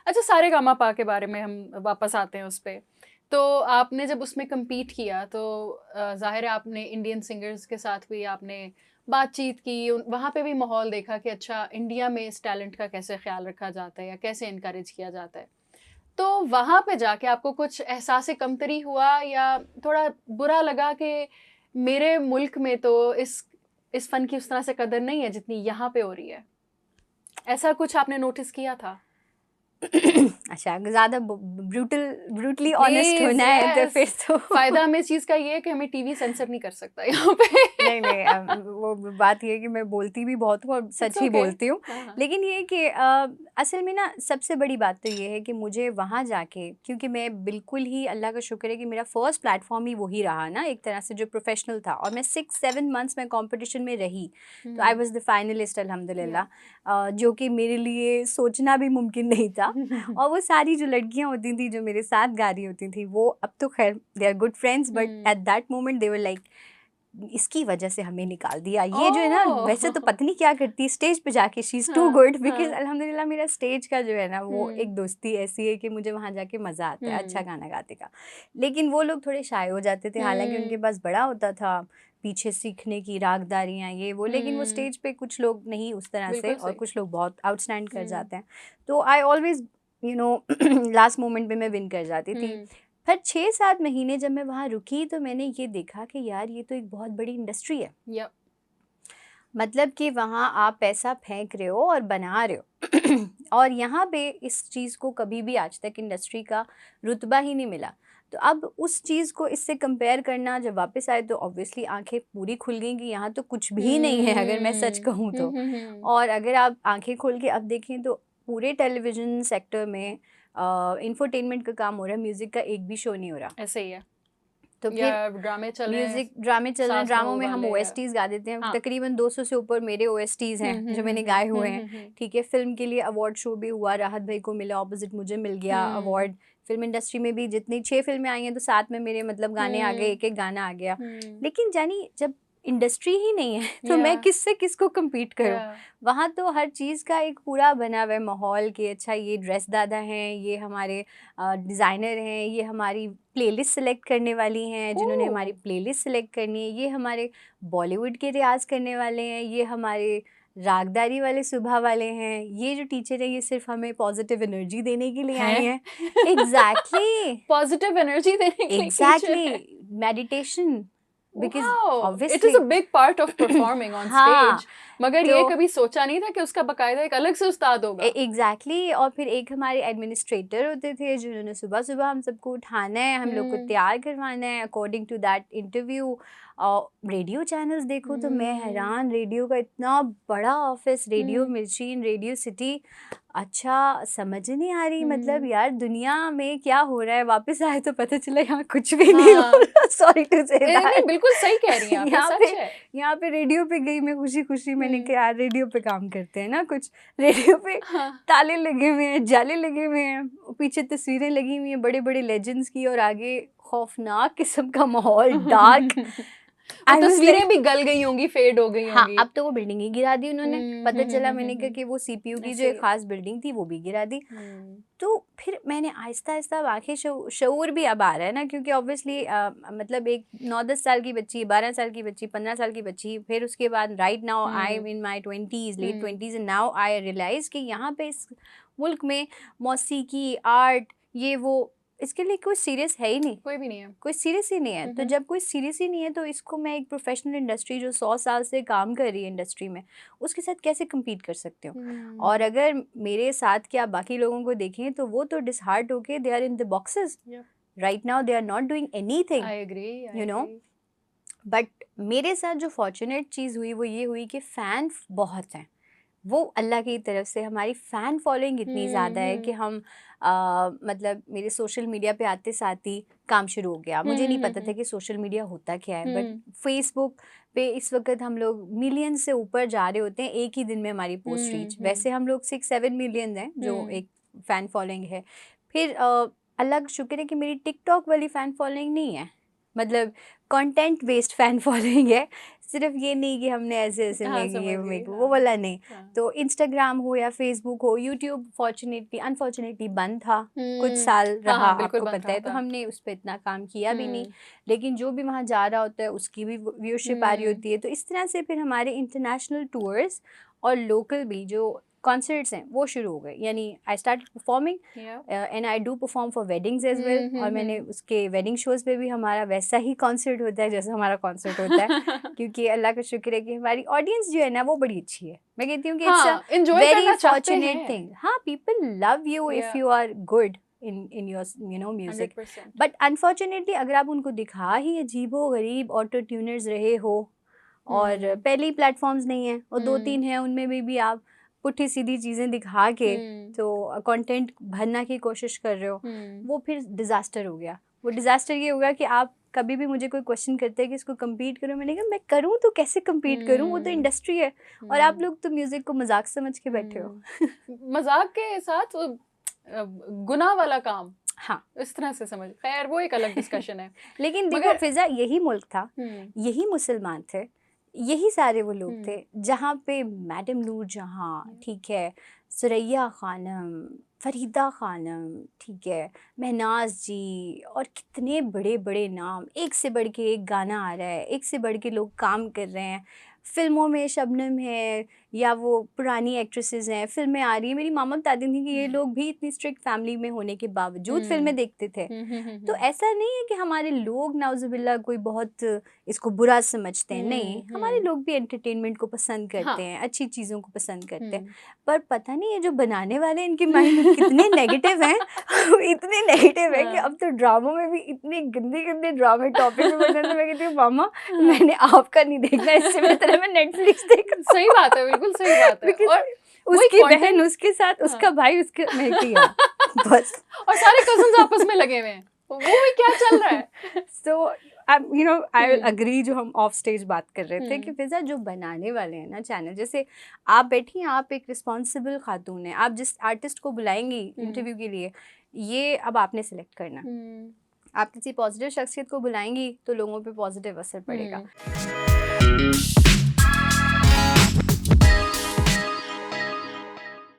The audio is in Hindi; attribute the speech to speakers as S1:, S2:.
S1: अच्छा, सारेगामापा के बारे में हम वापस आते हैं उस पे। तो आपने जब उसमें कम्पीट किया तो ज़ाहिर है आपने इंडियन सिंगर्स के साथ भी आपने बातचीत की, वहाँ पे भी माहौल देखा कि अच्छा इंडिया में इस टैलेंट का कैसे ख्याल रखा जाता है या कैसे इनकरेज किया जाता है। तो वहाँ पे जाके आपको कुछ एहसास कमतरी हुआ या थोड़ा बुरा लगा कि मेरे मुल्क में तो इस फन की उस तरह से कदर नहीं है जितनी यहाँ पे हो रही है? ऐसा कुछ आपने नोटिस किया था?
S2: अच्छा, ज़्यादा ब्रूटली ऑनेस्ट
S1: प्लीज,
S2: होना है तो
S1: यस।
S2: फिर तो
S1: फायदा हमें इस चीज का ये है कि हमें टीवी सेंसर नहीं कर सकता यहाँ पे।
S2: नहीं नहीं, वो बात ये है कि मैं बोलती भी बहुत हूँ और
S1: इट्स
S2: सच ही
S1: ओके।
S2: बोलती हूँ।
S1: हाँ हाँ।
S2: लेकिन ये है कि असल में ना सबसे बड़ी बात तो ये है कि मुझे वहाँ जाके, क्योंकि मैं बिल्कुल ही, अल्लाह का शुक्र है कि मेरा फर्स्ट प्लेटफॉर्म ही वही रहा ना एक तरह से जो प्रोफेशनल था, और मैं 6-7 मंथ्स में कंपटीशन में रही। तो आई वाज द फाइनलिस्ट
S1: या।
S2: अल्हम्दुलिल्लाह, जो कि मेरे लिए सोचना भी मुमकिन नहीं था। और वो सारी जो लड़कियां होती थी जो मेरे साथ गा रही होती थी, वो अब तो खैर they are good friends, but at that moment they were like, इसकी वजह से हमें निकाल दिया, ये जो है ना वैसे तो
S1: ओह।
S2: पता नहीं क्या करती है स्टेज पे जाके, शी इज़ टू
S1: हाँ
S2: गुड, बिकॉज
S1: हाँ।
S2: अल्हम्दुलिल्लाह मेरा स्टेज का जो है ना वो
S1: हम्म
S2: एक दोस्ती ऐसी है कि मुझे वहाँ जाके मज़ा आता है अच्छा
S1: हम्म
S2: गाना गाते का। लेकिन वो लोग थोड़े शाय हो जाते थे, हालांकि उनके
S1: हम्म
S2: पास बड़ा होता था पीछे सीखने की रागदारियाँ ये वो, लेकिन वो
S1: हम्म,
S2: स्टेज पे कुछ लोग नहीं उस तरह से,
S1: बिल्कुल
S2: और
S1: सही।
S2: कुछ लोग बहुत आउटस्टैंड कर
S1: हम्म
S2: जाते हैं। तो I always you know last moment पे मैं विन कर जाती थी।
S1: हम्म
S2: फिर 6-7 महीने जब मैं वहाँ रुकी तो मैंने ये देखा कि यार ये तो एक बहुत बड़ी इंडस्ट्री है।
S1: या।
S2: मतलब कि वहाँ आप पैसा फेंक रहे हो और बना रहे हो और यहाँ पे इस चीज़ को कभी भी आज तक इंडस्ट्री का रुतबा ही नहीं मिला। तो अब उस चीज़ को इससे कंपेयर करना, जब वापस आए तो ऑब्वियसली आंखें पूरी खुल गई कि यहाँ तो कुछ भी नहीं है अगर मैं सच कहूँ तो।
S1: हम्म।
S2: और अगर आप आंखें खोल के अब देखें तो पूरे टेलीविज़न सेक्टर में इंफोटेनमेंट का काम हो रहा है, म्यूज़िक का एक भी शो नहीं हो रहा।
S1: ऐसे ही है।
S2: तो
S1: या
S2: फिर
S1: ड्रामे चल रहे हैं,
S2: म्यूज़िक ड्रामे चल रहे हैं,
S1: सास
S2: ड्रामों
S1: बहू
S2: में हम
S1: वाले या।
S2: ओएसटीज़ गा देते हैं,
S1: हाँ।
S2: तकरीबन 200 से ऊपर मेरे ओएसटीज़ हैं जो मैंने गाए हुए हैं।
S1: हम्म।
S2: ठीक है, फ़िल्म के लिए अवार्ड शो भी हुआ, राहत भाई को मिला, ऑपोज़िट मुझे मिल गया
S1: हम्म
S2: अवार्ड। फ़िल्म इंडस्ट्री में भी जितनी 6 फ़िल्में आई हैं तो 7 में मेरे मतलब गाने आ गए,
S1: हम्म
S2: एक-एक गाना आ गया।
S1: हम्म।
S2: लेकिन जानी जब इंडस्ट्री ही नहीं है तो
S1: या
S2: मैं किससे किसको कम्पीट
S1: या।
S2: करूँ? वहाँ तो हर चीज़ का एक पूरा बना हुआ है माहौल कि अच्छा ये ड्रेस दादा हैं, ये हमारे डिज़ाइनर हैं, ये हमारी प्लेलिस्ट सेलेक्ट करने वाली हैं जिन्होंने हमारी
S1: ओह।
S2: प्लेलिस्ट सेलेक्ट करनी है, ये हमारे बॉलीवुड के रियाज़ करने वाले हैं, ये हमारे रागदारी वाले सुबह वाले हैं, ये जो टीचर हैं ये सिर्फ़ हमें पॉज़िटिव एनर्जी देने के लिए आए
S1: हैं।
S2: हैं। एग्ज़ैक्टली,
S1: पॉजिटिव एनर्जी देने के लिए टीचर है।
S2: Exactly, meditation, because
S1: wow, it is
S2: obviously
S1: a big part of performing on
S2: हाँ,
S1: स्टेज। मगर ये
S2: तो
S1: कभी सोचा नहीं था कि उसका बकायदा एक अलग से उस्ताद होगा।
S2: एग्जैक्टली, और फिर एक हमारे एडमिनिस्ट्रेटर होते थे जिन्होंने सुबह सुबह हम सबको उठाना है, हम लोग को
S1: हम्म
S2: तैयार करवाना है अकॉर्डिंग टू दैट इंटरव्यू। और रेडियो चैनल्स देखो तो मैं
S1: हम्म
S2: हैरान, रेडियो का इतना बड़ा ऑफिस, रेडियो
S1: हम्म
S2: मिर्ची, रेडियो सिटी। अच्छा, समझ ही नहीं आ रही, मतलब
S1: हम्म।
S2: यार दुनिया में क्या हो रहा है, वापस आए तो पता चला यहाँ कुछ भी नहीं हो
S1: हाँ,
S2: रहा, सॉरी टू से
S1: नहीं
S2: दैट।
S1: बिल्कुल सही कह रही हैं आप, ये
S2: यहाँ पे
S1: सच है।
S2: यहाँ पे रेडियो पे गई मैं खुशी खुशी, मैंने
S1: हम्म।
S2: कहा यार रेडियो पे काम करते हैं ना कुछ। रेडियो पे
S1: हाँ।
S2: ताले लगे हुए हैं, जाले लगे हुए हैं, पीछे तस्वीरें लगी हुई हैं बड़े बड़े लेजेंड्स की, और आगे खौफनाक किस्म का माहौल, डार्क।
S1: वो
S2: आई वाज
S1: तस्वीरें
S2: लाइक,
S1: भी गल गई होंगी, फेड हो गई
S2: हाँ
S1: होंगी।
S2: अब तो वो बिल्डिंग ही गिरा दी उन्होंने, पता चला मैंने कहा
S1: हम्म।
S2: कि वो सीपीयू की जो
S1: ऐसे
S2: एक
S1: ही है।
S2: खास बिल्डिंग थी वो भी गिरा दी।
S1: हम्म
S2: तो फिर मैंने आहिस्ता आहिस्ता अब आंखें शऊर भी अब आ रहा है ना, क्योंकि ऑब्वियसली मतलब एक 9-10 साल की बच्ची, 12 साल की बच्ची, 15 साल की बच्ची, फिर उसके बाद right now I
S1: hmm
S2: in my twenties, let
S1: hmm.
S2: Twenties, and now I realise कि यहाँ पे इस मुल्क में मौसीकी, आर्ट, ये वो, इसके लिए कोई सीरियस है ही नहीं,
S1: कोई भी नहीं है।
S2: कोई सीरियस ही नहीं है। तो जब कोई सीरियस ही नहीं है तो इसको मैं एक प्रोफेशनल इंडस्ट्री जो 100 साल से काम कर रही है इंडस्ट्री में, उसके साथ कैसे compete कर सकते हो? और
S1: हम्म।
S2: अगर मेरे साथ क्या बाकी लोगों को देखें तो वो तो डिसहार्ट होके they are in the boxes
S1: Yep,
S2: right now, they are not doing anything,
S1: I agree, I
S2: you know.
S1: agree.
S2: But मेरे साथ जो फॉर्चुनेट चीज़ हुई वो ये हुई कि फ़ैन बहुत हैं, वो अल्लाह की तरफ से हमारी फ़ैन फॉलोइंग इतनी ज़्यादा है कि
S1: हम्म
S2: हम मतलब मेरे सोशल मीडिया पे आते साथ ही काम शुरू हो गया। मुझे नहीं पता था
S1: हम्म
S2: कि सोशल मीडिया होता क्या है, बट
S1: हम्म
S2: फेसबुक पे इस वक्त हम लोग मिलियन से ऊपर जा रहे होते हैं एक ही दिन में हमारी पोस्ट रीच।
S1: हम्म
S2: वैसे हम लोग 6-7 मिलियन हैं जो
S1: हम्म
S2: एक फ़ैन फॉलोइंग है। फिर अल्लाह का शुक्र है कि मेरी टिकटॉक वाली फ़ैन फॉलोइंग नहीं है, मतलब कंटेंट बेस्ड फैन फॉलोइंग है, सिर्फ ये नहीं कि हमने ऐसे ऐसे
S1: हाँ,
S2: मेक
S1: समझ
S2: ये
S1: गई,
S2: मेक वो
S1: हाँ,
S2: वाला नहीं।
S1: हाँ।
S2: तो इंस्टाग्राम हो या फेसबुक हो, यूट्यूब फॉर्चुनेटली अनफॉर्चुनेटली बंद था, कुछ साल
S1: हाँ,
S2: रहा,
S1: हाँ, बिल्कुल
S2: आपको
S1: बंद
S2: पता
S1: रहा
S2: है, तो
S1: था।
S2: हमने उस पर इतना काम किया भी नहीं।
S1: हम्म,
S2: लेकिन जो भी वहाँ जा रहा होता है उसकी भी व्यूअरशिप आ रही
S1: हम्म,
S2: होती है। तो इस तरह से फिर हमारे इंटरनेशनल टूर्स और लोकल भी जो कॉन्सर्ट्स हैं वो शुरू हो गए। यानी I start performing
S1: yeah,
S2: and I do perform for weddings as well. और मैंने उसके वेडिंग शोज़ पे भी हमारा वैसा ही कॉन्सर्ट होता है जैसा हमारा कॉन्सर्ट होता है, क्योंकि अल्लाह का शुक्र है कि हमारी ऑडियंस जो है ना वो बड़ी अच्छी है। मैं कहती हूँ कि इट्स अ
S1: हाँ, enjoy
S2: वेरी
S1: करना चाहते
S2: फॉर्चुनेट
S1: हैं।
S2: थिंग। हाँ, people love you if
S1: Yeah,
S2: you are good in your music.
S1: 100%।
S2: But unfortunately अगर आप उनको दिखा ही अजीबो गरीब ऑटो ट्यूनर्स रहे हो, और पहले ही प्लेटफॉर्म्स नहीं है और 2-3 हैं, उनमें भी आप पुठी सीधी चीज़ें दिखा के तो कंटेंट भरना की कोशिश कर रहे हो, वो फिर डिज़ास्टर हो गया। वो डिज़ास्टर ये होगा कि आप कभी भी मुझे कोई क्वेश्चन करते हैं कि इसको कम्पीट करो, मैंने कहा मैं करूँ तो कैसे कम्पीट करूँ, वो तो इंडस्ट्री है और आप लोग तो म्यूज़िक को मजाक समझ के बैठे हो।
S1: मजाक के साथ वो, गुनाह वाला काम,
S2: हाँ,
S1: इस तरह से समझ, खैर वो एक अलग डिस्कशन है।
S2: लेकिन देखो
S1: मगर
S2: फिजा, यही मुल्क था, यही मुसलमान थे, यही सारे वो लोग थे जहाँ पे मैडम नूर जहाँ, ठीक है, सुरैया खानम, फरीदा खानम, ठीक है, महनाज जी, और कितने बड़े बड़े नाम, एक से बढ़ के एक गाना आ रहा है, एक से बढ़ के लोग काम कर रहे हैं। फिल्मों में शबनम है या वो पुरानी एक्ट्रेसेस हैं, फिल्में आ रही हैं। मेरी मामा बताती थी कि ये लोग भी इतनी स्ट्रिक्ट फैमिली में होने के बावजूद फिल्में देखते थे। तो ऐसा नहीं है कि हमारे लोग नाउजुबिल्ला कोई बहुत इसको बुरा समझते हैं, नहीं, हमारे लोग भी एंटरटेनमेंट को पसंद करते हैं, अच्छी चीज़ों को पसंद करते हैं। पर पता नहीं ये जो बनाने वाले इनके माइंड में कितने नेगेटिव हैं, इतने नेगेटिव है कि अब तो ड्रामों में भी इतने गंदे गंदे ड्रामे टॉपिक में बनाते। मैं कहती हूँ मामा मैंने आपका नहीं देखना, इससे बेहतर है मैं नेटफ्लिक्स देख।
S1: सही बात है, बिल्कुल सही बात है। और
S2: उसकी बहन उसके साथ, उसका भाई उसके, मैं किया बस,
S1: और सारे कजिन्स आपस में लगे हुए हैं, वो भी क्या चल रहा है।
S2: So you know I will agree, जो हम ऑफ स्टेज बात कर रहे थे कि फिजा जो बनाने वाले हैं ना चैनल, जैसे आप बैठी हैं, आप एक रिस्पॉन्सिबल खातून हैं, आप जिस आर्टिस्ट को बुलाएंगी इंटरव्यू के लिए, ये अब आपने सेलेक्ट करना। आप किसी पॉजिटिव शख्सियत को बुलाएंगी तो लोगों पे पॉजिटिव असर पड़ेगा।